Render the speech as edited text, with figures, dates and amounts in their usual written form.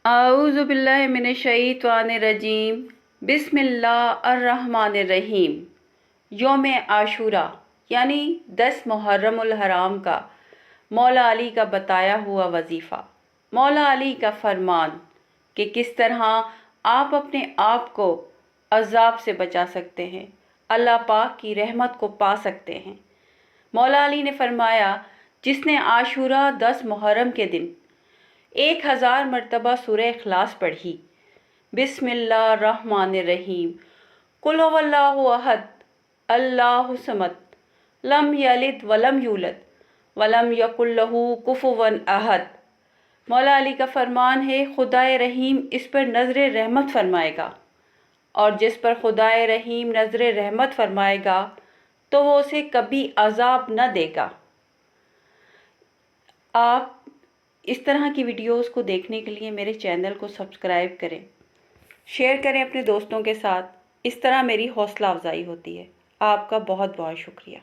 आऊज़ु बिल्लाहि मिनश्शैतानिर्रजीम। बिस्मिल्लाहिर्रहमानिर्रहीम। यौम आशूरा यानी 10 मुहर्रमुल हराम का मौला अली का बताया हुआ वजीफ़ा, मौला अली का फरमान कि किस तरह आप अपने आप को अज़ाब से बचा सकते हैं, अल्लाह पाक की रहमत को पा सकते हैं। मौला अली ने फरमाया, जिसने आशूरा 10 मुहर्रम के दिन 1000 मरतबा सूरह इखलास पढ़ी, बिस्मिल्लाहिर्रहमानिर्रहीम, कुल हुवल्लाहु अहद, अल्लाहु समद, लम यलिद वलम यूलद वलम यकुल लहू कुफुवन अहद। मौला अली का फरमान है, खुदाए रहीम इस पर नज़र रहमत फरमाएगा, और जिस पर खुदाए रहीम नज़र रहमत फरमाएगा तो वो उसे कभी अज़ाब न देगा। आप इस तरह की वीडियोस को देखने के लिए मेरे चैनल को सब्सक्राइब करें, शेयर करें अपने दोस्तों के साथ। इस तरह मेरी हौसला अफजाई होती है। आपका बहुत बहुत शुक्रिया।